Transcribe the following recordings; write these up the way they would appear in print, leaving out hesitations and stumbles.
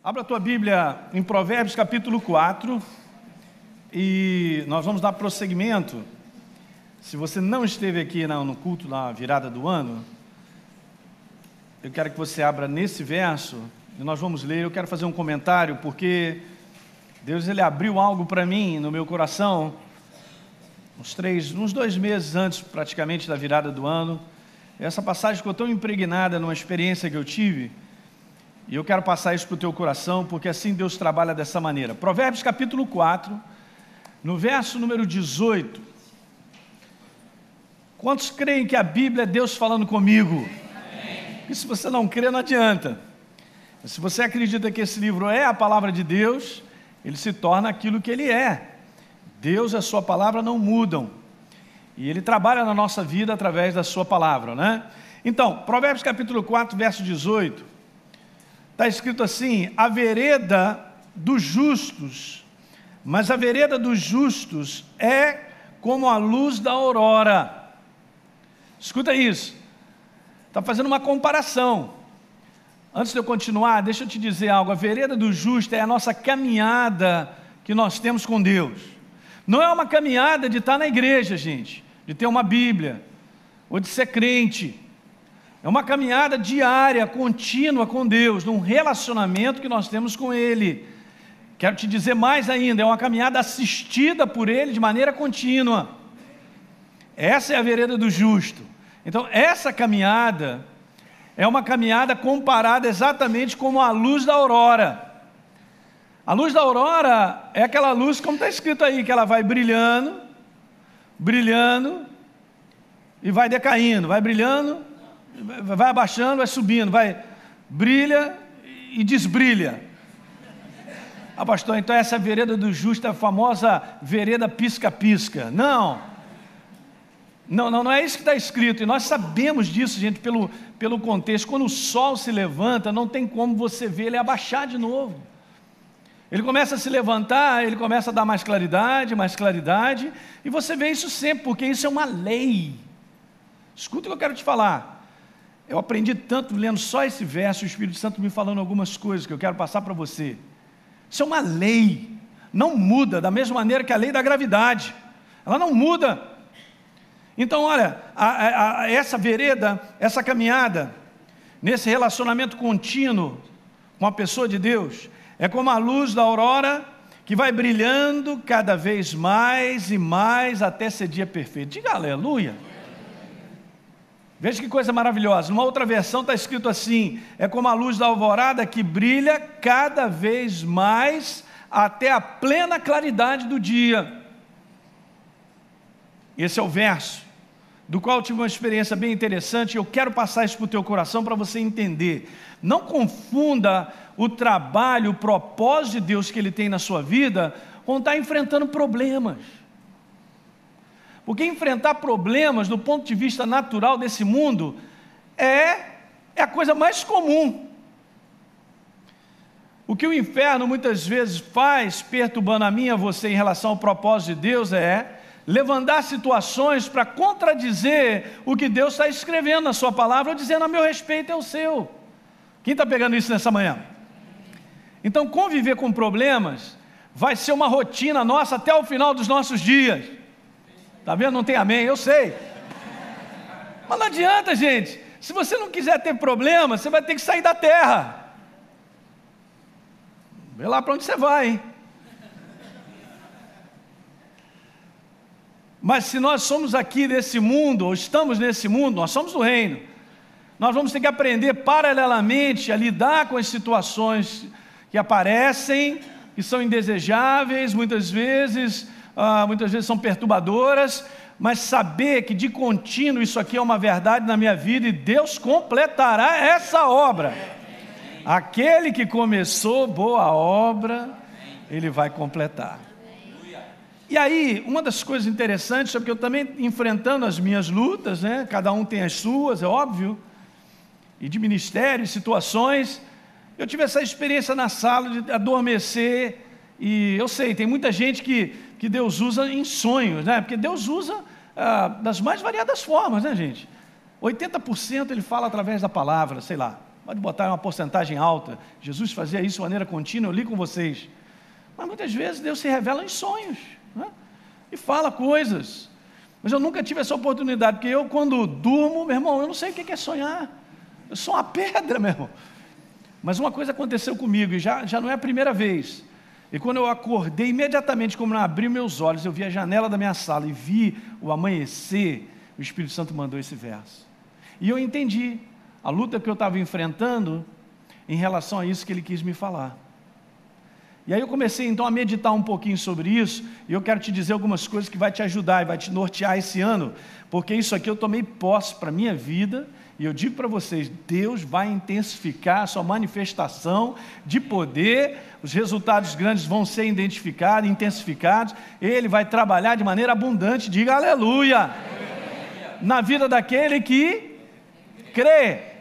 Abra a tua Bíblia em Provérbios capítulo 4 e nós vamos dar prosseguimento. Se você não esteve aqui no culto na virada do ano, eu quero que você abra nesse verso e nós vamos ler. Eu quero fazer um comentário porque Deus ele abriu algo para mim no meu coração uns 2 meses antes praticamente da virada do ano. Essa passagem ficou tão impregnada numa experiência que eu tive. E eu quero passar isso para o teu coração, porque assim Deus trabalha dessa maneira. Provérbios capítulo 4, no verso número 18. Quantos creem que a Bíblia é Deus falando comigo? Amém. E se você não crê, não adianta. Se você acredita que esse livro é a palavra de Deus, ele se torna aquilo que ele é. Deus e a sua palavra não mudam. E ele trabalha na nossa vida através da sua palavra, né? Então, Provérbios capítulo 4, verso 18. Está escrito assim: a vereda dos justos, mas a vereda dos justos é como a luz da aurora. Escuta isso, está fazendo uma comparação. Antes de eu continuar, deixa eu te dizer algo. A vereda do justo é a nossa caminhada que nós temos com Deus. Não é uma caminhada de estar na igreja, gente, de ter uma Bíblia, ou de ser crente. É uma caminhada diária, contínua com Deus, num relacionamento que nós temos com Ele. Quero te dizer mais ainda, é uma caminhada assistida por Ele de maneira contínua. Essa é a vereda do justo. Então, essa caminhada é uma caminhada comparada exatamente como a luz da aurora. A luz da aurora é aquela luz, como está escrito aí, que ela vai brilhando, brilhando, e vai decaindo, vai brilhando, vai abaixando, vai subindo, brilha e desbrilha. Ah, pastor, então essa vereda do justo é a famosa vereda pisca-pisca. Não é isso que está escrito, e nós sabemos disso, gente, pelo contexto. Quando o sol se levanta, não tem como você ver ele abaixar de novo. Ele começa a se levantar, ele começa a dar mais claridade, e você vê isso sempre, porque isso é uma lei. Escuta o que eu quero te falar. Eu aprendi tanto lendo só esse verso, o Espírito Santo me falando algumas coisas que eu quero passar para você. Isso é uma lei, não muda, da mesma maneira que a lei da gravidade, ela não muda. Então olha, essa vereda, essa caminhada, nesse relacionamento contínuo com a pessoa de Deus, é como a luz da aurora que vai brilhando cada vez mais e mais até ser dia perfeito. Diga aleluia. Veja que coisa maravilhosa. Numa outra versão está escrito assim: é como a luz da alvorada que brilha cada vez mais até a plena claridade do dia. Esse é o verso do qual eu tive uma experiência bem interessante. Eu quero passar isso para o teu coração para você entender. Não confunda o trabalho, o propósito de Deus que Ele tem na sua vida com estar enfrentando problemas. Porque enfrentar problemas do ponto de vista natural desse mundo é a coisa mais comum. O que o inferno muitas vezes faz, perturbando a mim e a você em relação ao propósito de Deus, é levantar situações para contradizer o que Deus está escrevendo na sua palavra, ou dizendo a meu respeito é o seu. Quem está pegando isso nessa manhã? Então, conviver com problemas vai ser uma rotina nossa até o final dos nossos dias. Está vendo? Não tem amém, eu sei. Mas não adianta, gente. Se você não quiser ter problema, você vai ter que sair da terra. Vê lá para onde você vai, hein? Mas se nós somos aqui desse mundo, ou estamos nesse mundo, nós somos do reino. Nós vamos ter que aprender paralelamente a lidar com as situações que aparecem, que são indesejáveis, muitas vezes são perturbadoras, mas saber que de contínuo isso aqui é uma verdade na minha vida e Deus completará essa obra. Aquele que começou boa obra, Ele vai completar. E aí, uma das coisas interessantes é porque eu também enfrentando as minhas lutas, né? Cada um tem as suas, é óbvio, e de ministério, situações, eu tive essa experiência na sala de adormecer, e eu sei, tem muita gente que Deus usa em sonhos, né? Porque Deus usa das mais variadas formas, né, gente? 80% Ele fala através da palavra, sei lá, pode botar uma porcentagem alta. Jesus fazia isso de maneira contínua, eu li com vocês. Mas muitas vezes Deus se revela em sonhos, né? E fala coisas. Mas eu nunca tive essa oportunidade, porque eu, quando durmo, meu irmão, eu não sei o que é sonhar. Eu sou uma pedra, meu irmão. Mas uma coisa aconteceu comigo, e já não é a primeira vez. E quando eu acordei, imediatamente, como eu abri meus olhos, eu vi a janela da minha sala e vi o amanhecer, o Espírito Santo mandou esse verso. E eu entendi a luta que eu estava enfrentando em relação a isso que ele quis me falar. E aí eu comecei então a meditar um pouquinho sobre isso, e eu quero te dizer algumas coisas que vai te ajudar e vai te nortear esse ano, porque isso aqui eu tomei posse para a minha vida, e eu digo para vocês, Deus vai intensificar a sua manifestação de poder, os resultados grandes vão ser identificados, intensificados, Ele vai trabalhar de maneira abundante, diga aleluia, na vida daquele que crê.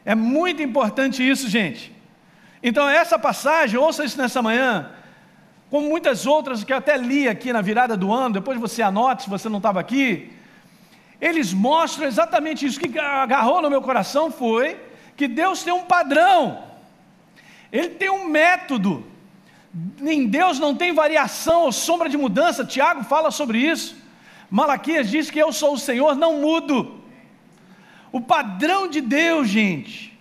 É muito importante isso, gente. Então essa passagem, ouça isso nessa manhã, como muitas outras que eu até li aqui na virada do ano, depois você anote se você não estava aqui, eles mostram exatamente isso. Que agarrou no meu coração foi que Deus tem um padrão, Ele tem um método, em Deus não tem variação ou sombra de mudança. Tiago fala sobre isso, Malaquias diz que eu sou o Senhor, não mudo. O padrão de Deus, gente,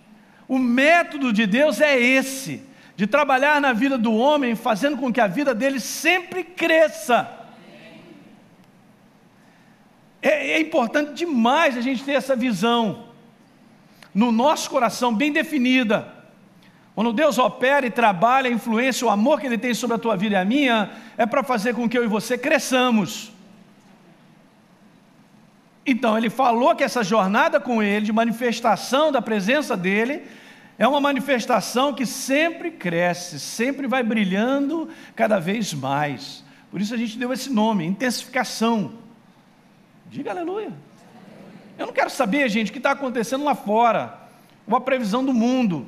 o método de Deus é esse, de trabalhar na vida do homem, fazendo com que a vida dele sempre cresça. É importante demais a gente ter essa visão no nosso coração, bem definida. Quando Deus opera e trabalha, a influência, o amor que Ele tem sobre a tua vida e a minha, é para fazer com que eu e você cresçamos. Então Ele falou que essa jornada com Ele, de manifestação da presença dEle, é uma manifestação que sempre cresce, sempre vai brilhando cada vez mais. Por isso a gente deu esse nome, intensificação. Diga aleluia. Eu não quero saber, gente, o que está acontecendo lá fora, ou a previsão do mundo,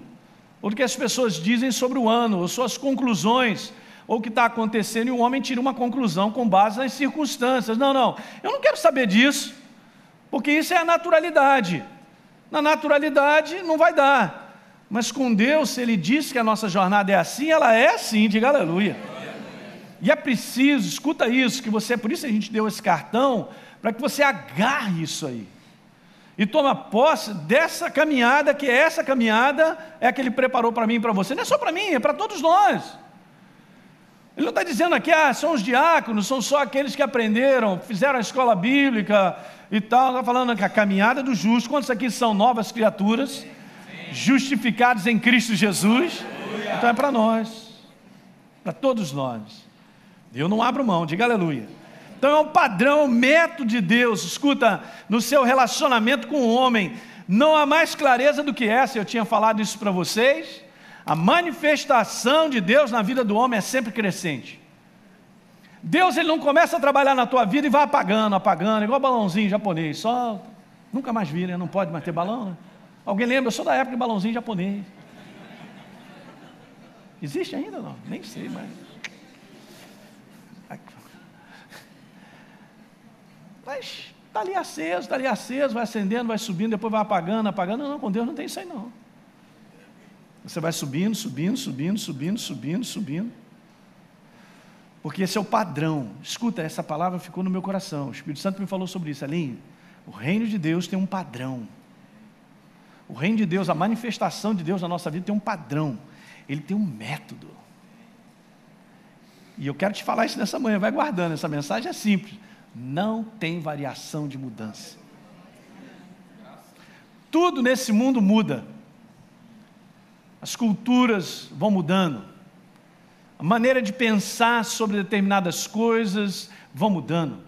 ou o que as pessoas dizem sobre o ano, ou suas conclusões, ou o que está acontecendo, e o homem tira uma conclusão com base nas circunstâncias. Não, eu não quero saber disso, porque isso é a naturalidade. Na naturalidade não vai dar, mas com Deus, se Ele diz que a nossa jornada é assim, ela é assim, diga aleluia. E é preciso, escuta isso, que você, por isso a gente deu esse cartão, para que você agarre isso aí, e toma posse dessa caminhada, que essa caminhada é a que Ele preparou para mim e para você. Não é só para mim, é para todos nós. Ele não está dizendo aqui, são os diáconos, são só aqueles que aprenderam, fizeram a escola bíblica e tal. Está falando que a caminhada do justo. Quantos aqui são novas criaturas, justificados em Cristo Jesus? Então é para nós, para todos nós. Eu não abro mão, diga aleluia. Então é um padrão, um método de Deus. Escuta, no seu relacionamento com o homem, não há mais clareza do que essa. Eu tinha falado isso para vocês. A manifestação de Deus na vida do homem é sempre crescente. Deus, Ele não começa a trabalhar na tua vida e vai apagando, igual balãozinho japonês, só, nunca mais vi, né? Não pode mais ter balão, né? Alguém lembra? Eu sou da época de balãozinho japonês. Existe ainda não? Nem sei, mas está ali aceso, vai acendendo, vai subindo, depois vai apagando. Não, com Deus não tem isso aí não. Você vai subindo, porque esse é o padrão. Escuta, essa palavra ficou no meu coração, o Espírito Santo me falou sobre isso. Alinho, o reino de Deus tem um padrão. O reino de Deus, a manifestação de Deus na nossa vida tem um padrão. Ele tem um método. E eu quero te falar isso nessa manhã, vai guardando, essa mensagem é simples. Não tem variação de mudança. Tudo nesse mundo muda. As culturas vão mudando. A maneira de pensar sobre determinadas coisas vão mudando.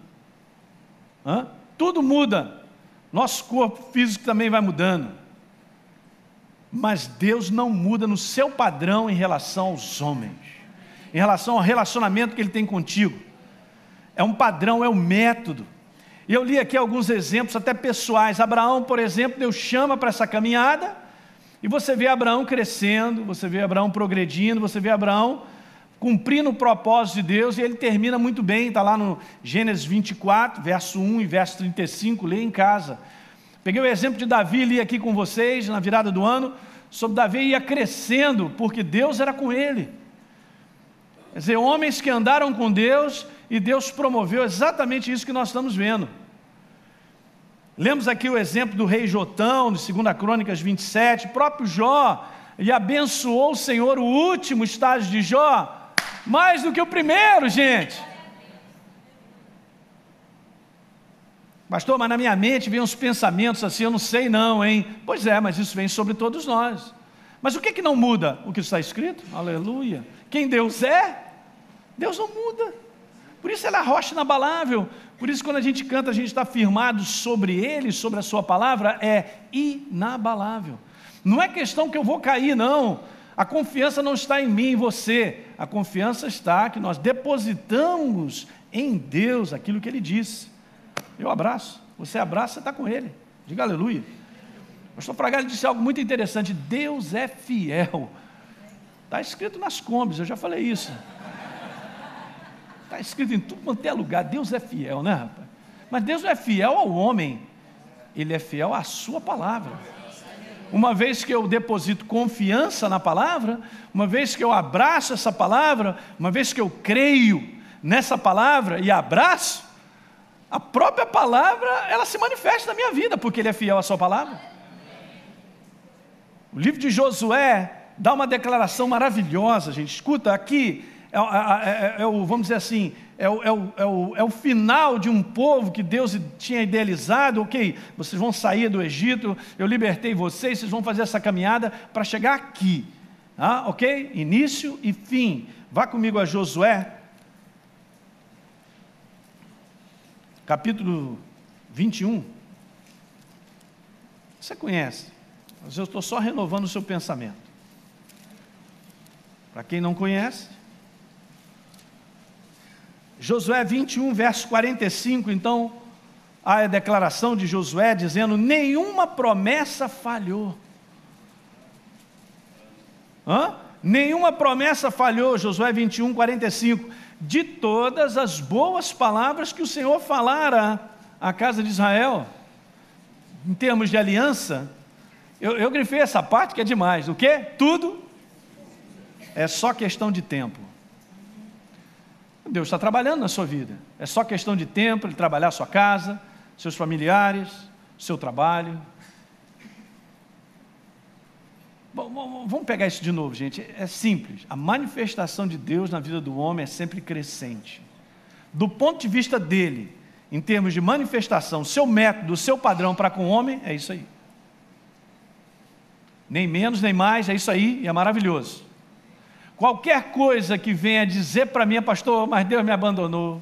Tudo muda. Nosso corpo físico também vai mudando. Mas Deus não muda no seu padrão em relação aos homens, em relação ao relacionamento que Ele tem contigo. É um padrão, é um método. E eu li aqui alguns exemplos até pessoais. Abraão, por exemplo, Deus chama para essa caminhada, e você vê Abraão crescendo, você vê Abraão progredindo, você vê Abraão cumprindo o propósito de Deus, e ele termina muito bem. Está lá no Gênesis 24, verso 1 e verso 35, lê em casa. Peguei o exemplo de Davi, li aqui com vocês na virada do ano. sobre Davi ia crescendo, porque Deus era com ele. Quer dizer, homens que andaram com Deus, e Deus promoveu exatamente isso que nós estamos vendo. Lemos aqui o exemplo do rei Jotão, de 2 Crônicas 27, próprio Jó, e abençoou o Senhor o último estágio de Jó, mais do que o primeiro, gente. Pastor, mas na minha mente vem uns pensamentos assim, eu não sei não, hein? Pois é, mas isso vem sobre todos nós. Mas o que não muda? O que está escrito? Aleluia. Quem Deus é, Deus não muda. Por isso Ele é a rocha inabalável. Por isso quando a gente canta, a gente está firmado sobre Ele, sobre a sua palavra, é inabalável. Não é questão que eu vou cair, não. A confiança não está em mim, em você. A confiança está que nós depositamos em Deus aquilo que Ele disse. Eu abraço, você abraça, você está com Ele. Diga aleluia. O pastor Fragalho disse algo muito interessante: Deus é fiel. Está escrito nas combis, eu já falei isso. Está escrito em tudo quanto é lugar, Deus é fiel, né, rapaz? Mas Deus não é fiel ao homem, Ele é fiel à sua palavra. Uma vez que eu deposito confiança na palavra, uma vez que eu abraço essa palavra, uma vez que eu creio nessa palavra e abraço, a própria palavra, ela se manifesta na minha vida, porque Ele é fiel à sua palavra. O livro de Josué dá uma declaração maravilhosa, gente. Escuta, aqui vamos dizer assim, é o final de um povo que Deus tinha idealizado. Ok, vocês vão sair do Egito, eu libertei vocês, vocês vão fazer essa caminhada para chegar aqui. Ok? Início e fim. Vá comigo a Josué, capítulo 21. Você conhece, mas eu estou só renovando o seu pensamento. Para quem não conhece, Josué 21, verso 45, então, há a declaração de Josué dizendo: nenhuma promessa falhou. Nenhuma promessa falhou, Josué 21, 45, de todas as boas palavras que o Senhor falara à casa de Israel. Em termos de aliança, eu grifei essa parte que é demais. O quê? Tudo é só questão de tempo. Deus está trabalhando na sua vida. É só questão de tempo Ele trabalhar a sua casa, seus familiares, seu trabalho. Bom, vamos pegar isso de novo, gente. É simples. A manifestação de Deus na vida do homem é sempre crescente. Do ponto de vista dele, em termos de manifestação, seu método, seu padrão para com o homem, é isso aí. Nem menos, nem mais, é isso aí, e é maravilhoso. Qualquer coisa que venha dizer para mim: pastor, mas Deus me abandonou,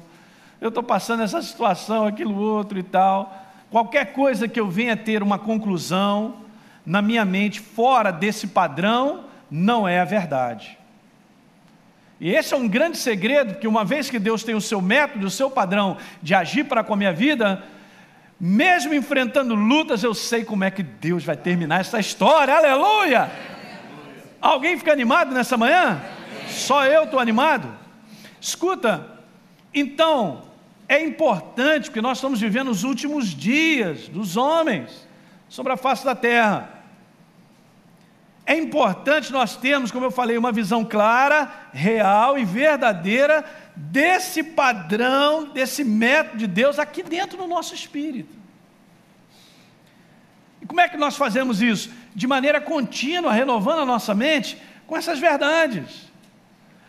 eu estou passando essa situação, aquilo outro e tal. Qualquer coisa que eu venha ter uma conclusão na minha mente fora desse padrão, não é a verdade. E esse é um grande segredo, porque uma vez que Deus tem o seu método, o seu padrão de agir para com a minha vida, mesmo enfrentando lutas, eu sei como é que Deus vai terminar essa história. Aleluia! Alguém fica animado nessa manhã? Só eu estou animado? Escuta, então, é importante, porque nós estamos vivendo os últimos dias dos homens sobre a face da terra. É importante nós termos, como eu falei, uma visão clara, real e verdadeira desse padrão, desse método de Deus aqui dentro do nosso espírito. E como é que nós fazemos isso? De maneira contínua, renovando a nossa mente com essas verdades,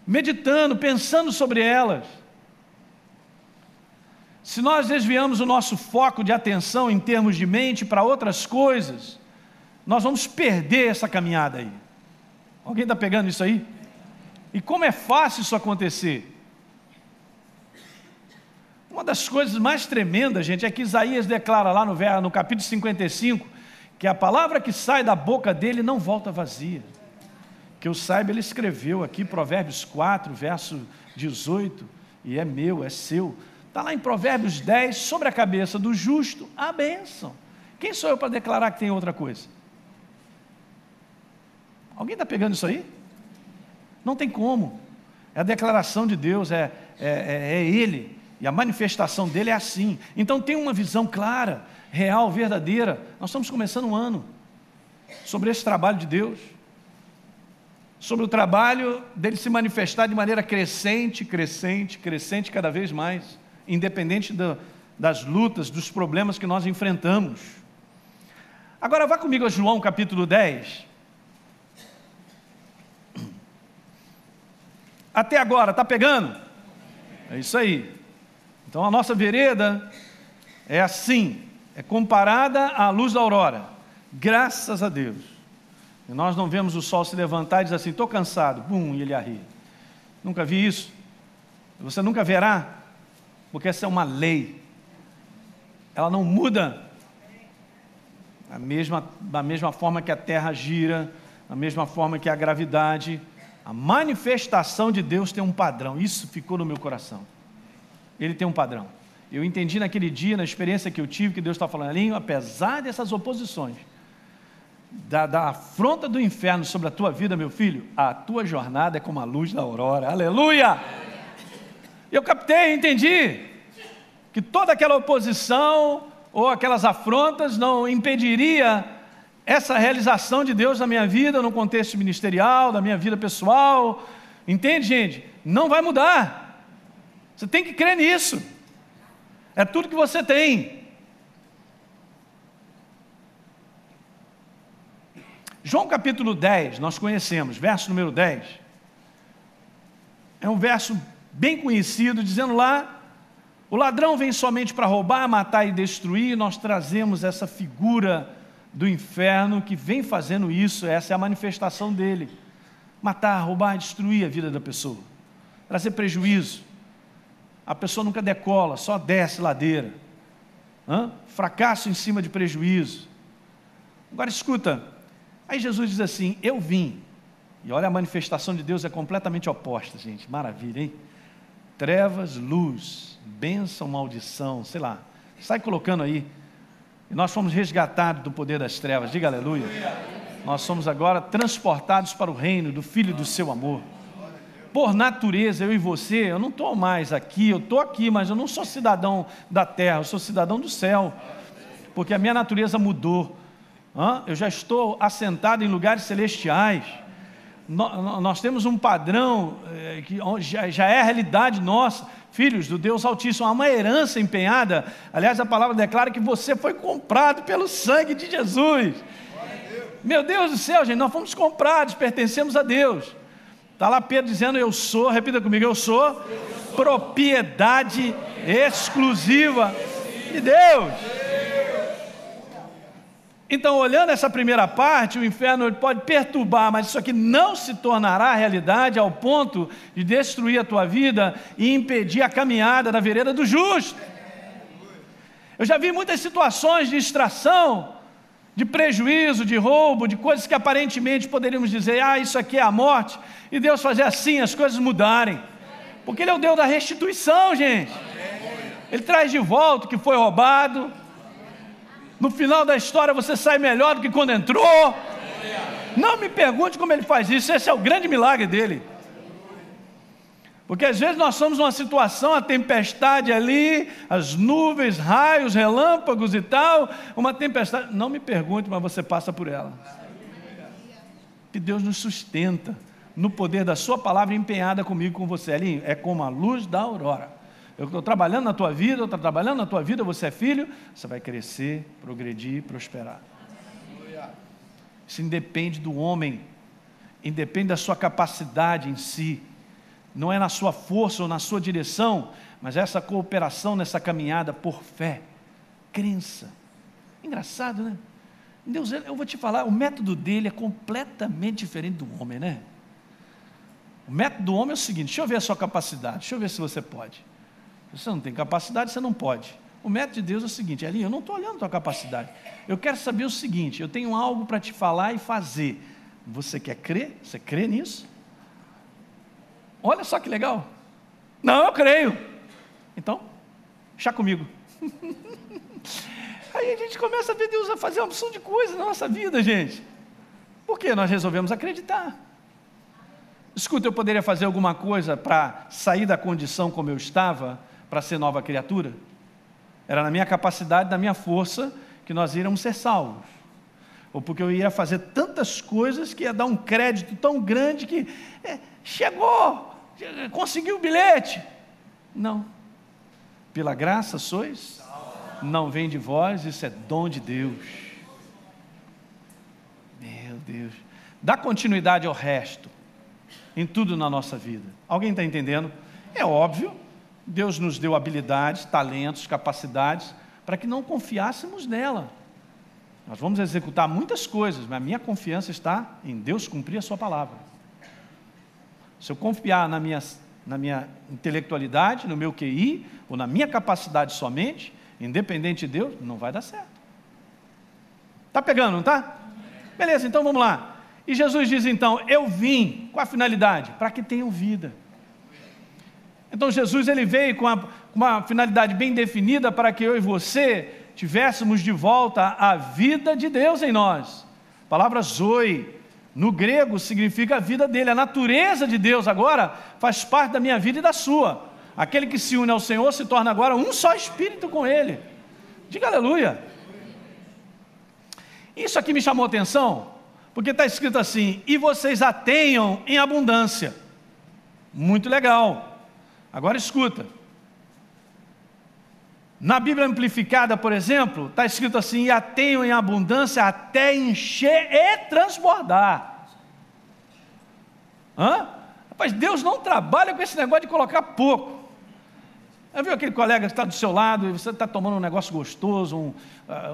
meditando, pensando sobre elas. Se nós desviamos o nosso foco de atenção em termos de mente para outras coisas, nós vamos perder essa caminhada aí. Alguém está pegando isso aí? E como é fácil isso acontecer? Uma das coisas mais tremendas, gente, é que Isaías declara lá no capítulo 55, que a palavra que sai da boca dele não volta vazia. Que eu saiba, ele escreveu aqui Provérbios 4, verso 18, e é meu, é seu. Está lá em Provérbios 10, sobre a cabeça do justo, a bênção. Quem sou eu para declarar que tem outra coisa? Alguém está pegando isso aí? Não tem como. É a declaração de Deus, é Ele, e a manifestação dele é assim. Então tem uma visão clara, real, verdadeira. Nós estamos começando um ano. sobre esse trabalho de Deus, sobre o trabalho dele se manifestar de maneira crescente, crescente, crescente cada vez mais, independente das lutas, dos problemas que nós enfrentamos. Agora vá comigo a João capítulo 10. Até agora, está pegando? É isso aí. Então a nossa vereda é assim, é comparada à luz da aurora, graças a Deus. E nós não vemos o sol se levantar e dizer assim, estou cansado, bum, e ele arria. Nunca vi isso. Você nunca verá, porque essa é uma lei. Ela não muda. Da mesma forma que a terra gira, da mesma forma que a gravidade, a manifestação de Deus tem um padrão. Isso ficou no meu coração. Ele tem um padrão. Eu entendi naquele dia, na experiência que eu tive, que Deus está falando ali, apesar dessas oposições, da afronta do inferno sobre a tua vida, meu filho, a tua jornada é como a luz da aurora. Aleluia! Eu captei, entendi que toda aquela oposição ou aquelas afrontas não impediria essa realização de Deus na minha vida, no contexto ministerial, da minha vida pessoal. Entende, gente? Não vai mudar. Você tem que crer nisso. É tudo que você tem. João capítulo 10, nós conhecemos, verso número 10. É um verso bem conhecido, dizendo lá, o ladrão vem somente para roubar, matar e destruir. Nós trazemos essa figura do inferno que vem fazendo isso, essa é a manifestação dele. Matar, roubar, destruir a vida da pessoa. Trazer prejuízo. A pessoa nunca decola, só desce ladeira. Fracasso em cima de prejuízo. Agora escuta, aí Jesus diz assim, eu vim. E olha, a manifestação de Deus é completamente oposta, gente, maravilha, hein? Trevas, luz, bênção, maldição, sei lá, sai colocando aí. E nós fomos resgatados do poder das trevas, diga aleluia. Nós somos agora transportados para o reino do Filho do seu amor. Por natureza, eu e você, eu não estou mais aqui, eu estou aqui, mas eu não sou cidadão da terra, eu sou cidadão do céu, porque a minha natureza mudou. Eu já estou assentado em lugares celestiais. Nós temos um padrão que já é a realidade nossa, filhos do Deus Altíssimo, há uma herança empenhada. Aliás, a palavra declara que você foi comprado pelo sangue de Jesus. Meu Deus do céu, gente, nós fomos comprados, pertencemos a Deus. Está lá Pedro dizendo, eu sou, repita comigo, eu sou propriedade exclusiva de Deus. Então, olhando essa primeira parte, o inferno ele pode perturbar, mas isso aqui não se tornará realidade ao ponto de destruir a tua vida e impedir a caminhada da vereda do justo. Eu já vi muitas situações de distração, de prejuízo, de roubo, de coisas que aparentemente poderíamos dizer, isso aqui é a morte, e Deus fazer assim, as coisas mudarem, porque Ele é o Deus da restituição, gente. Ele traz de volta o que foi roubado. No final da história você sai melhor do que quando entrou. Não me pergunte como Ele faz isso, esse é o grande milagre dEle. Porque às vezes nós somos numa situação, a tempestade ali, as nuvens, raios, relâmpagos e tal, uma tempestade, não me pergunte, mas você passa por ela. Que Deus nos sustenta no poder da sua palavra empenhada comigo, com você. Elinho, é como a luz da aurora. Eu estou trabalhando na tua vida, eu estou trabalhando na tua vida, você é filho, você vai crescer, progredir, prosperar. Isso independe do homem, independe da sua capacidade em si. Não é na sua força ou na sua direção, mas essa cooperação nessa caminhada por fé, crença. Engraçado, né? Deus, eu vou te falar, o método dele é completamente diferente do homem, né? O método do homem é o seguinte, deixa eu ver a sua capacidade, deixa eu ver se você pode. Se você não tem capacidade, você não pode. O método de Deus é o seguinte, Elinho, eu não estou olhando a tua capacidade, eu quero saber o seguinte, eu tenho algo para te falar e fazer. Você quer crer? Você crê nisso? Olha só que legal. Não, eu creio. Então, chá comigo. Aí a gente começa a ver Deus a fazer uma opção de coisa na nossa vida, gente. Por quê? Nós resolvemos acreditar. Escuta, eu poderia fazer alguma coisa para sair da condição como eu estava, para ser nova criatura? Era na minha capacidade, na minha força, que nós íamos ser salvos. ou porque eu ia fazer tantas coisas que ia dar um crédito tão grande que chegou, conseguiu o bilhete. Não. Pela graça sois, não vem de vós, isso é dom de Deus. Meu Deus. Dá continuidade ao resto, em tudo na nossa vida. Alguém está entendendo? É óbvio, Deus nos deu habilidades, talentos, capacidades, para que não confiássemos nela. Nós vamos executar muitas coisas, mas a minha confiança está em Deus cumprir a sua palavra. Se eu confiar na minha intelectualidade, no meu QI, ou na minha capacidade somente, independente de Deus, não vai dar certo. Está pegando, não está? Beleza, então vamos lá. E Jesus diz então, eu vim, com a finalidade? Para que tenham vida. Então Jesus ele veio com uma finalidade bem definida para que eu e você tivéssemos de volta a vida de Deus em nós. A palavra zoe, no grego, significa a vida dele. A natureza de Deus agora faz parte da minha vida e da sua. Aquele que se une ao Senhor se torna agora um só espírito com Ele. Diga aleluia. Isso aqui me chamou a atenção, porque está escrito assim, e vocês a tenham em abundância. Muito legal. Agora escuta. Na Bíblia Amplificada, por exemplo, está escrito assim, e a tenham em abundância até encher e transbordar. Rapaz, Deus não trabalha com esse negócio de colocar pouco. Já viu aquele colega que está do seu lado e você está tomando um negócio gostoso,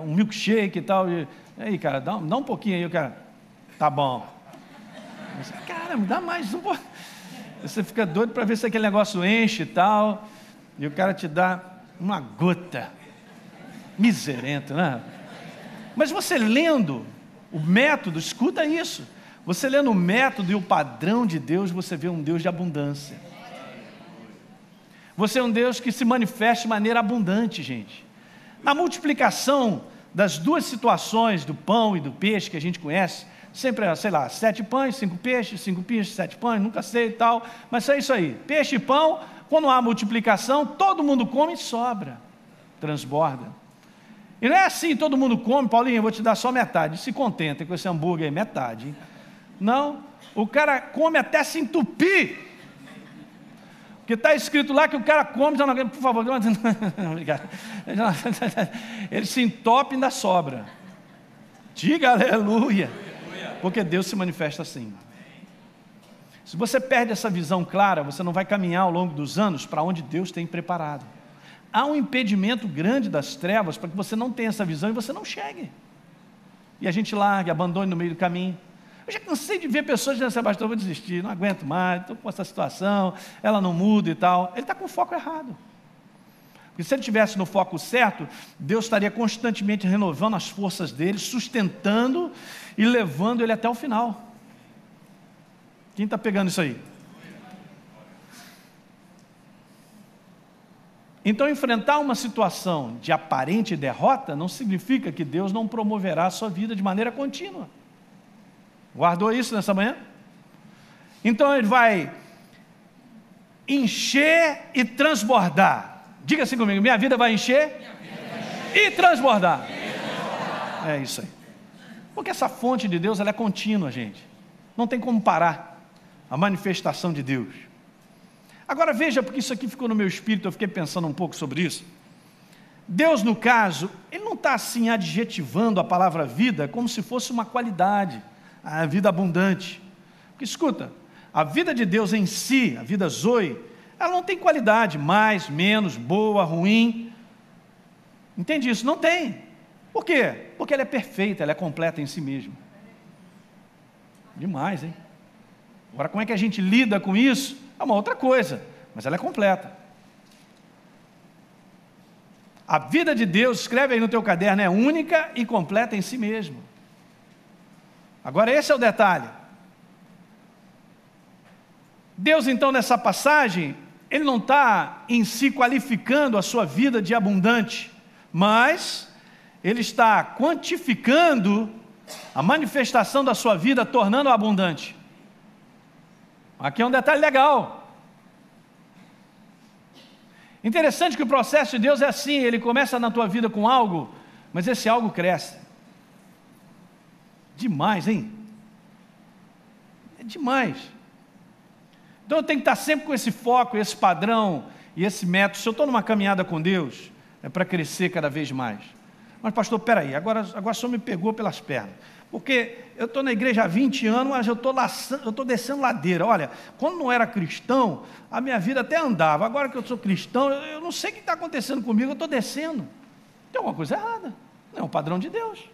um milkshake e tal, e aí, cara, dá um pouquinho aí, o cara, tá bom. Você, cara, me dá mais um pouco. Você fica doido para ver se aquele negócio enche e tal, e o cara te dá uma gota. Miserento, né? Mas você lendo o método, escuta isso. Você lendo o método e o padrão de Deus, você vê um Deus de abundância. Você é um Deus que se manifesta de maneira abundante, gente. Na multiplicação das duas situações, do pão e do peixe que a gente conhece, sempre é, 7 pães, 5 peixes, 7 pães, nunca sei e tal, mas é isso aí. Peixe e pão, quando há multiplicação, todo mundo come e sobra, transborda. E não é assim, todo mundo come, Paulinho, eu vou te dar só metade, se contenta com esse hambúrguer aí, metade. Hein? Não, o cara come até se entupir. Porque está escrito lá que o cara come, já não, por favor, não, obrigado. Ele se entope e ainda sobra. Diga aleluia. Porque Deus se manifesta assim. Se você perde essa visão clara, você não vai caminhar ao longo dos anos para onde Deus tem preparado. Há um impedimento grande das trevas para que você não tenha essa visão e você não chegue. E a gente largue, abandone no meio do caminho. Eu já cansei de ver pessoas dizendo, Sebastião, eu vou desistir, não aguento mais, estou com essa situação, ela não muda e tal. Ele está com o foco errado. Porque se ele estivesse no foco certo, Deus estaria constantemente renovando as forças dele, sustentando e levando ele até o final. Quem está pegando isso aí? Então, enfrentar uma situação de aparente derrota não significa que Deus não promoverá a sua vida de maneira contínua. Guardou isso nessa manhã? Então ele vai encher e transbordar. Diga assim comigo, minha vida vai encher e transbordar. É isso aí. Porque essa fonte de Deus ela é contínua, gente. Não tem como parar a manifestação de Deus. Agora veja, porque isso aqui ficou no meu espírito, eu fiquei pensando um pouco sobre isso. Deus, no caso, Ele não está assim adjetivando a palavra vida como se fosse uma qualidade, a vida abundante. Porque escuta, a vida de Deus em si, a vida zoe, ela não tem qualidade, mais, menos, boa, ruim. Entende isso? Não tem. Por quê? Porque ela é perfeita, ela é completa em si mesma. Demais, hein? Agora, como é que a gente lida com isso? É uma outra coisa, mas ela é completa. A vida de Deus, escreve aí no teu caderno, é única e completa em si mesmo. Agora esse é o detalhe. Deus então nessa passagem, Ele não está em si qualificando a sua vida de abundante, mas Ele está quantificando a manifestação da sua vida, tornando-a abundante. Aqui é um detalhe legal. Interessante que o processo de Deus é assim, Ele começa na tua vida com algo, mas esse algo cresce. Demais, hein? É demais. Então eu tenho que estar sempre com esse foco, esse padrão e esse método. Se eu estou numa caminhada com Deus, é para crescer cada vez mais. Mas pastor, peraí, agora o senhor me pegou pelas pernas. Porque eu estou na igreja há 20 anos, mas eu estou descendo ladeira. Olha, quando não era cristão, a minha vida até andava. Agora que eu sou cristão, eu não sei o que está acontecendo comigo, eu estou descendo. Tem alguma coisa errada. Não é o padrão de Deus.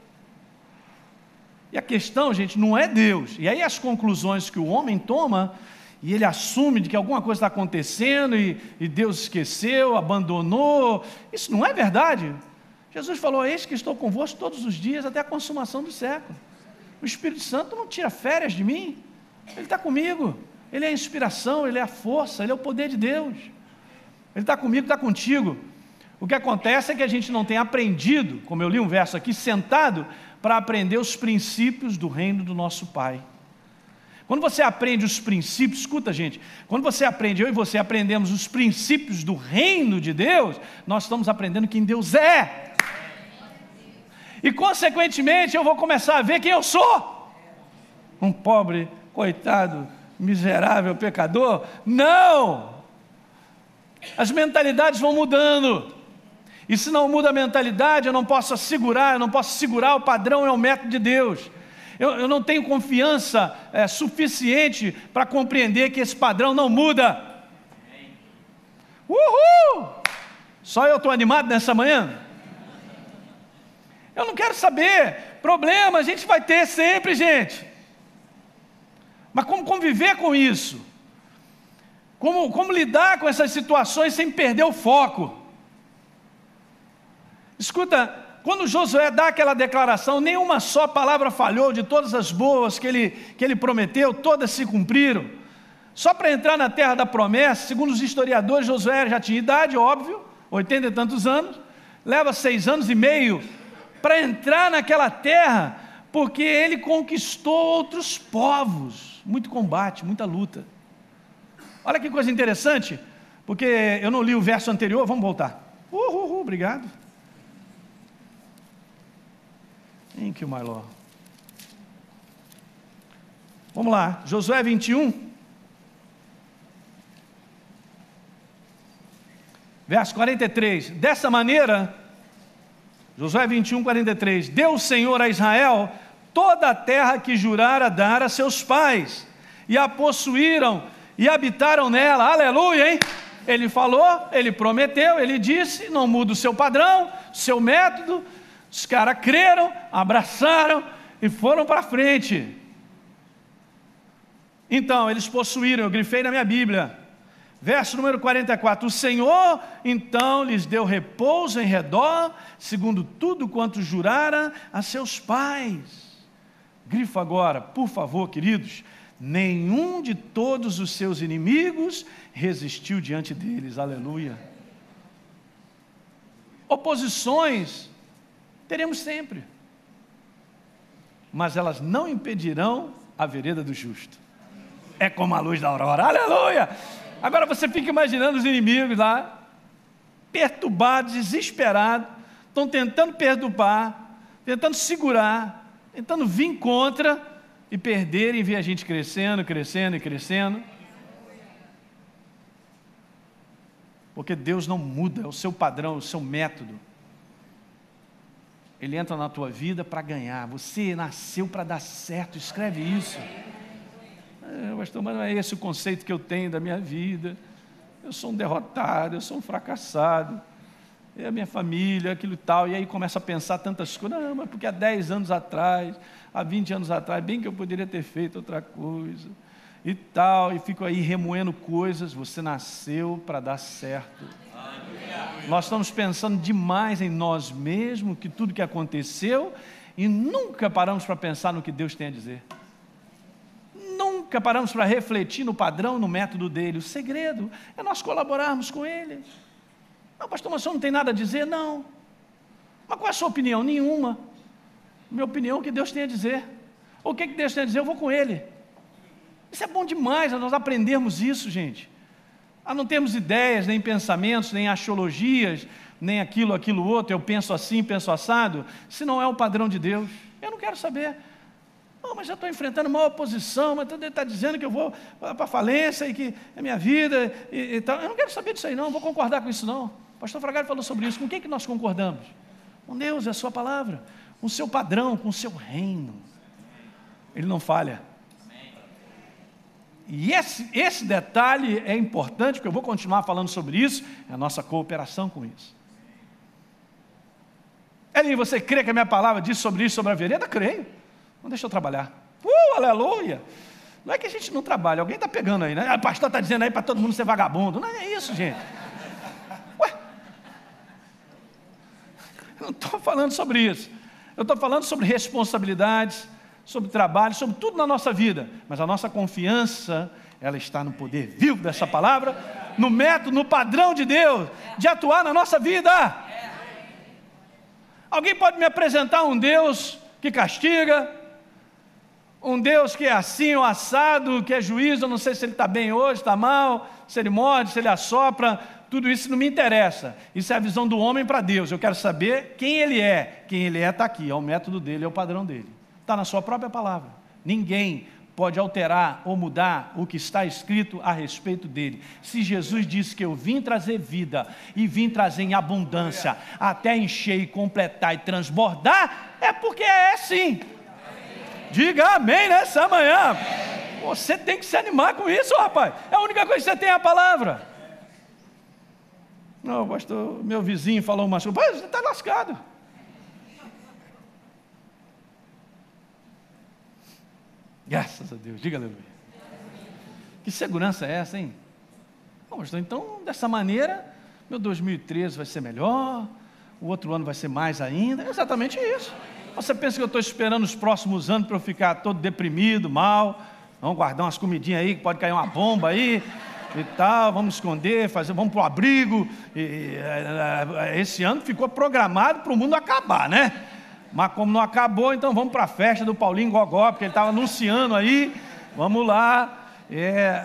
E a questão, gente, não é Deus. E aí as conclusões que o homem toma, e ele assume de que alguma coisa está acontecendo, e Deus esqueceu, abandonou. Isso não é verdade. Jesus falou: eis que estou convosco todos os dias, até a consumação do século. O Espírito Santo não tira férias de mim. Ele está comigo. Ele é a inspiração, Ele é a força, Ele é o poder de Deus. Ele está comigo, está contigo. O que acontece é que a gente não tem aprendido, como eu li um verso aqui, sentado para aprender os princípios do reino do nosso Pai. Quando você aprende os princípios, escuta gente, quando você aprende, eu e você aprendemos os princípios do reino de Deus, nós estamos aprendendo quem Deus é. E consequentemente eu vou começar a ver quem eu sou. Um pobre, coitado, miserável pecador? Não! As mentalidades vão mudando. E se não muda a mentalidade, eu não posso segurar o padrão, é o método de Deus. Eu não tenho confiança suficiente para compreender que esse padrão não muda. Uhul! Só eu estou animado nessa manhã? Eu não quero saber. Problema a gente vai ter sempre, gente. Mas como conviver com isso? Como lidar com essas situações sem perder o foco? Escuta, quando Josué dá aquela declaração, nenhuma só palavra falhou, de todas as boas que ele prometeu, todas se cumpriram. Só para entrar na terra da promessa, segundo os historiadores, Josué já tinha idade, óbvio, 80 e tantos anos, leva 6 anos e meio para entrar naquela terra, porque ele conquistou outros povos. Muito combate, muita luta. Olha que coisa interessante, porque eu não li o verso anterior, vamos voltar. Obrigado. Thank you, my Lord. Vamos lá, Josué 21. Verso 43. Dessa maneira, Josué 21, 43. Deu o Senhor a Israel toda a terra que jurara dar a seus pais, e a possuíram e habitaram nela. Aleluia, hein? Ele falou, ele prometeu, ele disse, não muda o seu padrão, seu método. Os caras creram, abraçaram e foram para frente. Então, eles possuíram, eu grifei na minha Bíblia, verso número 44, o Senhor então lhes deu repouso em redor, segundo tudo quanto jurara a seus pais. Grifo agora, por favor, queridos, nenhum de todos os seus inimigos resistiu diante deles, aleluia. Oposições teremos sempre, mas elas não impedirão a vereda do justo. É como a luz da aurora, aleluia. Agora você fica imaginando os inimigos lá, perturbados, desesperados, estão tentando perturbar, tentando segurar, tentando vir contra e perderem, e ver a gente crescendo, crescendo e crescendo. Porque Deus não muda, é o seu padrão, o seu método. Ele entra na tua vida para ganhar. Você nasceu para dar certo, escreve isso. Pastor, mas não é esse o conceito que eu tenho da minha vida. Eu sou um derrotado, eu sou um fracassado. É a minha família, aquilo e tal. E aí começa a pensar tantas coisas. Não, mas porque há 10 anos atrás, há 20 anos atrás, bem que eu poderia ter feito outra coisa. E tal, e fico aí remoendo coisas. Você nasceu para dar certo. Nós estamos pensando demais em nós mesmos, que tudo que aconteceu, e nunca paramos para pensar no que Deus tem a dizer. Nunca paramos para refletir no padrão, no método dele. O segredo é nós colaborarmos com ele. Não, pastor, mas o senhor não tem nada a dizer? Não. Mas qual é a sua opinião? Nenhuma. Minha opinião é o que Deus tem a dizer. O que Deus tem a dizer, eu vou com ele. Isso é bom demais, nós aprendermos isso, gente. A não termos ideias, nem pensamentos, nem axiologias, nem aquilo outro, eu penso assim, penso assado, se não é o padrão de Deus. Eu não quero saber. Não, mas já estou enfrentando uma oposição, mas ele está dizendo que eu vou para a falência e que é minha vida e tal. Eu não quero saber disso aí não, não vou concordar com isso não. O pastor Fragari falou sobre isso. Com quem que nós concordamos? Com Deus, é a sua palavra, com o seu padrão, com o seu reino. Ele não falha. E esse detalhe é importante, porque eu vou continuar falando sobre isso, é a nossa cooperação com isso. Elinho, você crê que a minha palavra diz sobre isso, sobre a vereda? Creio. Não deixa eu trabalhar. Aleluia. Não é que a gente não trabalha, alguém está pegando aí, né? O pastor está dizendo aí para todo mundo ser vagabundo. Não é isso, gente. Ué. Eu não estou falando sobre isso. Eu estou falando sobre responsabilidades, sobre trabalho, sobre tudo na nossa vida. Mas a nossa confiança, ela está no poder vivo dessa palavra, no método, no padrão de Deus, de atuar na nossa vida. Alguém pode me apresentar um Deus que castiga, um Deus que é assim ou assado, que é juiz, eu não sei se ele está bem hoje, está mal, se ele morde, se ele assopra, tudo isso não me interessa. Isso é a visão do homem para Deus. Eu quero saber quem ele é. Quem ele é está aqui, é o método dele, é o padrão dele. Está na sua própria palavra. Ninguém pode alterar ou mudar o que está escrito a respeito dele. Se Jesus disse que eu vim trazer vida e vim trazer em abundância, até encher e completar e transbordar, é porque é sim. Diga amém nessa manhã. Você tem que se animar com isso, rapaz. É a única coisa que você tem, é a palavra. Não, pastor, meu vizinho falou uma coisa, você está lascado. Graças a Deus, diga aleluia. Que segurança é essa, hein? Bom, pastor, então, dessa maneira, meu 2013 vai ser melhor, o outro ano vai ser mais ainda. É exatamente isso. Você pensa que eu estou esperando os próximos anos para eu ficar todo deprimido, mal? Vamos guardar umas comidinhas aí, que pode cair uma bomba aí e tal, vamos esconder, vamos para o abrigo. Esse ano ficou programado para o mundo acabar, né? Mas como não acabou, então vamos para a festa do Paulinho Gogó, porque ele estava anunciando aí, vamos lá,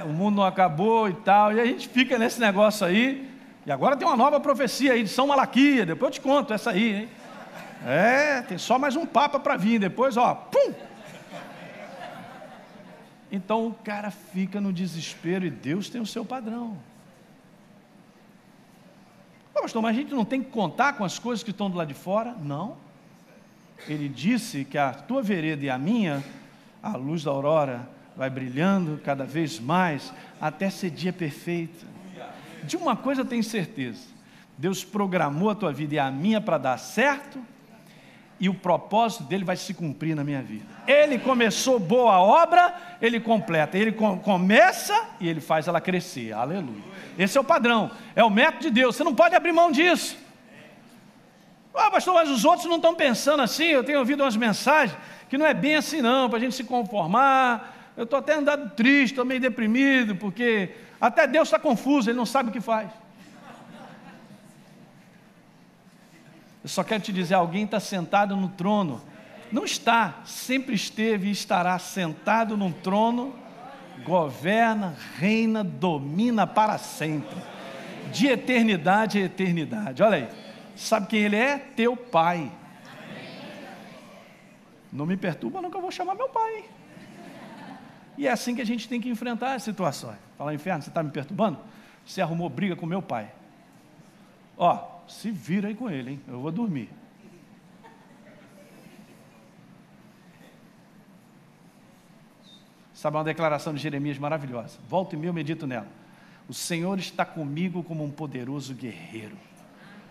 o mundo não acabou e tal, e a gente fica nesse negócio aí, e agora tem uma nova profecia aí de São Malaquias, depois eu te conto essa aí, hein? Tem só mais um papa para vir, depois pum! Então o cara fica no desespero e Deus tem o seu padrão. Pastor, mas a gente não tem que contar com as coisas que estão do lado de fora? Não. Ele disse que a tua vereda e a minha, a luz da aurora vai brilhando cada vez mais até ser dia perfeito. De uma coisa eu tenho certeza, Deus programou a tua vida e a minha para dar certo, e o propósito dele vai se cumprir na minha vida. Ele começou boa obra, ele completa, ele começa e ele faz ela crescer, aleluia. Esse é o padrão, é o método de Deus, você não pode abrir mão disso. Pastor, mas os outros não estão pensando assim. Eu tenho ouvido umas mensagens que não é bem assim não, para a gente se conformar. Eu estou até andando triste, estou meio deprimido, porque até Deus está confuso, Ele não sabe o que faz. Eu só quero te dizer, alguém está sentado no trono. Não está, sempre esteve e estará sentado num trono, governa, reina, domina para sempre, de eternidade a eternidade. Olha aí, sabe quem Ele é? Teu Pai. Não me perturba não, que eu vou chamar meu Pai. E é assim que a gente tem que enfrentar as situações. Fala, inferno, você está me perturbando? Você arrumou briga com meu pai. Se vira aí com ele, hein? Eu vou dormir. Sabe uma declaração de Jeremias maravilhosa? Volta e meia eu medito nela. O Senhor está comigo como um poderoso guerreiro.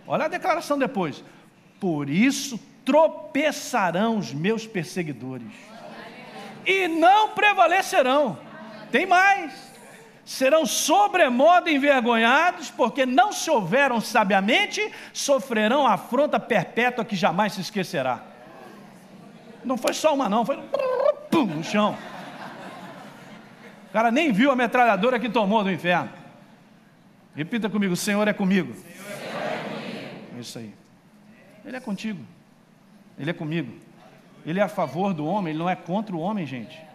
Olha a declaração depois. Por isso tropeçarão os meus perseguidores e não prevalecerão. Tem mais. Serão sobremodo envergonhados, porque não se houveram sabiamente, sofrerão afronta perpétua que jamais se esquecerá. Não foi só uma não, foi pum, no chão. O cara nem viu a metralhadora que tomou do inferno. Repita comigo, o Senhor é comigo. É isso aí. Ele é contigo. Ele é comigo. Ele é a favor do homem, ele não é contra o homem, gente.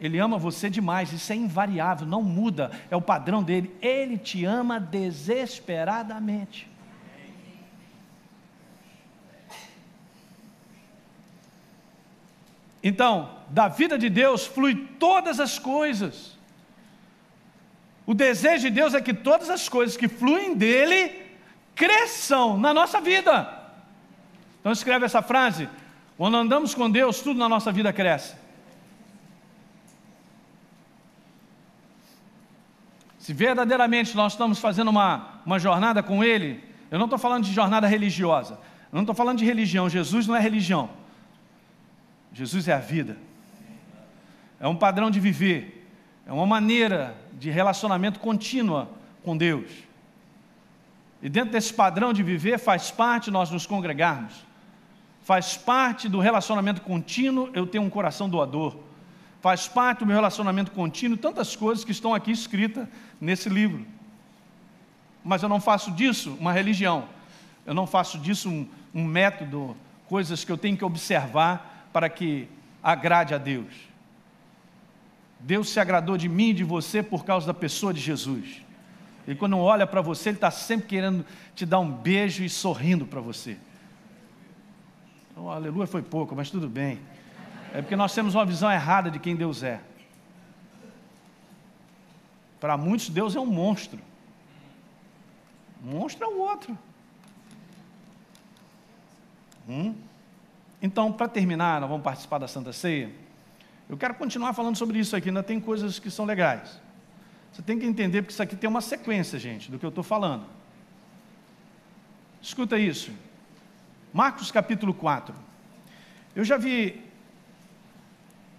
Ele ama você demais, isso é invariável, não muda, é o padrão dele. Ele te ama desesperadamente. Então, da vida de Deus flui todas as coisas. O desejo de Deus é que todas as coisas que fluem dele cresçam na nossa vida. Então escreve essa frase: quando andamos com Deus, tudo na nossa vida cresce. Se verdadeiramente nós estamos fazendo uma jornada com Ele, eu não estou falando de jornada religiosa, eu não estou falando de religião. Jesus não é religião, Jesus é a vida, é um padrão de viver, é uma maneira de relacionamento contínua com Deus. E dentro desse padrão de viver faz parte nós nos congregarmos, faz parte do relacionamento contínuo eu ter um coração doador, faz parte do meu relacionamento contínuo tantas coisas que estão aqui escritas nesse livro. Mas eu não faço disso uma religião, eu não faço disso um método, coisas que eu tenho que observar para que agrade a Deus. Deus se agradou de mim e de você por causa da pessoa de Jesus. E quando olha para você, Ele está sempre querendo te dar um beijo e sorrindo para você. Oh, aleluia foi pouco, mas tudo bem. É porque nós temos uma visão errada de quem Deus é. Para muitos, Deus é um monstro. Monstro é o outro. Então, para terminar, nós vamos participar da Santa Ceia. Eu quero continuar falando sobre isso aqui, ainda tem coisas que são legais. Você tem que entender, porque isso aqui tem uma sequência, gente, do que eu estou falando. Escuta isso. Marcos capítulo 4. Eu já vi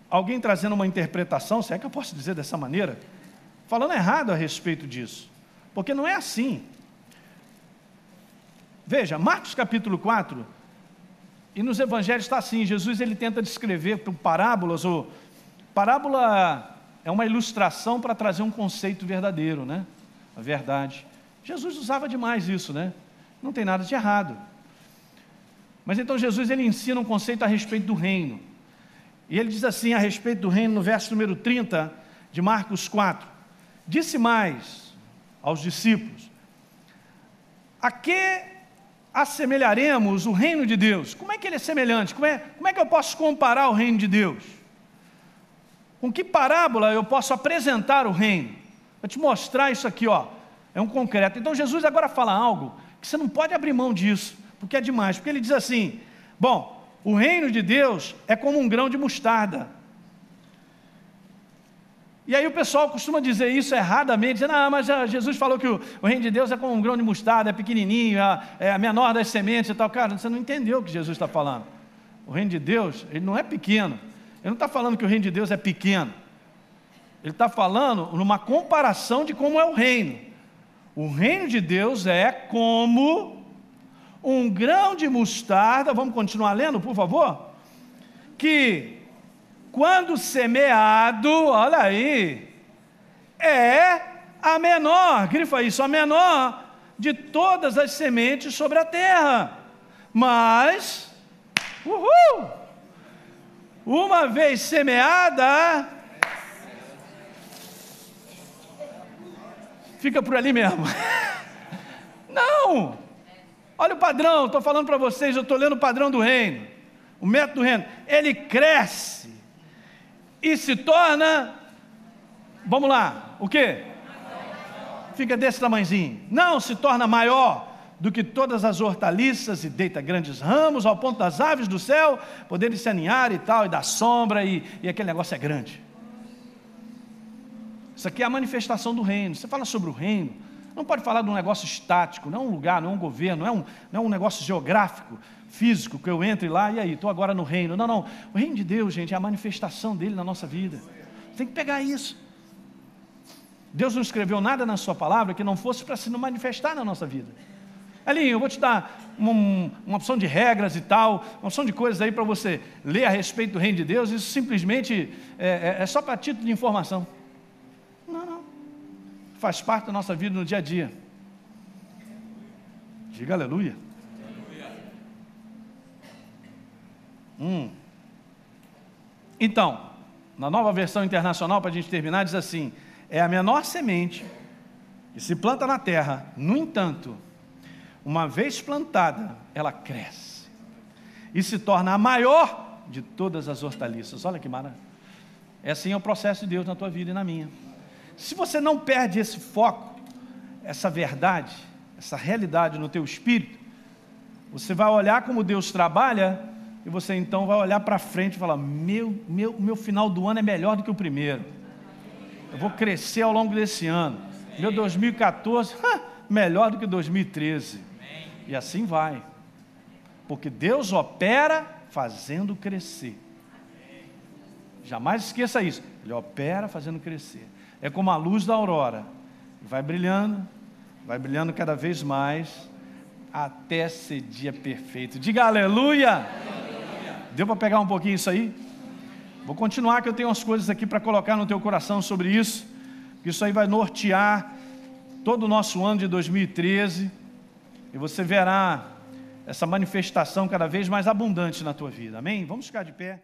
alguém trazendo uma interpretação, se é que eu posso dizer dessa maneira, falando errado a respeito disso. Porque não é assim. Veja, Marcos capítulo 4, e nos evangelhos está assim, Jesus ele tenta descrever por parábolas, ou parábola é uma ilustração para trazer um conceito verdadeiro, né? A verdade. Jesus usava demais isso, né? Não tem nada de errado. Mas então Jesus ele ensina um conceito a respeito do reino. E ele diz assim a respeito do reino no verso número 30 de Marcos 4. Disse mais aos discípulos: a que assemelharemos o reino de Deus? Como é que ele é semelhante? Como é que eu posso comparar o reino de Deus? Com que parábola eu posso apresentar o reino? Vou te mostrar isso aqui, ó. É um concreto. Então Jesus agora fala algo que você não pode abrir mão disso, porque é demais. Porque ele diz assim: bom, o reino de Deus é como um grão de mostarda. E aí o pessoal costuma dizer isso erradamente, dizendo: ah, mas Jesus falou que o reino de Deus é como um grão de mostarda, é pequenininho, é a menor das sementes e tal. Cara, você não entendeu o que Jesus está falando. O reino de Deus, ele não é pequeno. Ele não está falando que o reino de Deus é pequeno. Ele está falando numa comparação de como é o reino. O reino de Deus é como um grão de mostarda, vamos continuar lendo, por favor? Que, quando semeado, olha aí, é a menor, grifa isso, a menor de todas as sementes sobre a terra. Mas, uma vez semeada, fica por ali mesmo. Não! Olha o padrão, estou falando para vocês, eu estou lendo o padrão do reino, o método do reino. Ele cresce e se torna, vamos lá, o quê? Fica desse tamanhozinho. Não, se torna maior do que todas as hortaliças e deita grandes ramos, ao ponto das aves do céu poderem se aninhar e tal, e dar sombra, e aquele negócio é grande. Isso aqui é a manifestação do reino. Você fala sobre o reino, não pode falar de um negócio estático, não é um lugar, não é um governo, não é um negócio geográfico, físico, que eu entre lá, e aí, estou agora no reino. Não, não, o reino de Deus, gente, é a manifestação dele na nossa vida. Você tem que pegar isso. Deus não escreveu nada na sua palavra que não fosse para se manifestar na nossa vida. Elinho, eu vou te dar uma opção de regras e tal, uma opção de coisas aí para você ler a respeito do reino de Deus. Isso simplesmente é só para título de informação. Não. Faz parte da nossa vida no dia a dia. Diga aleluia. Então, na nova versão internacional, para a gente terminar, diz assim: é a menor semente que se planta na terra, no entanto, uma vez plantada, ela cresce e se torna a maior de todas as hortaliças. Olha que maravilha. Assim é o processo de Deus na tua vida e na minha. Se você não perde esse foco, essa verdade, essa realidade no teu espírito, você vai olhar como Deus trabalha e você então vai olhar para frente e falar: meu final do ano é melhor do que o primeiro. Eu vou crescer ao longo desse ano. Meu 2014, melhor do que 2013. E assim vai. Porque Deus opera fazendo crescer. Jamais esqueça isso. Ele opera fazendo crescer. É como a luz da aurora. Vai brilhando cada vez mais, até ser dia perfeito. Diga aleluia! Aleluia. Deu para pegar um pouquinho isso aí? Vou continuar, que eu tenho umas coisas aqui para colocar no teu coração sobre isso. Isso aí vai nortear todo o nosso ano de 2013. E você verá essa manifestação cada vez mais abundante na tua vida. Amém? Vamos ficar de pé.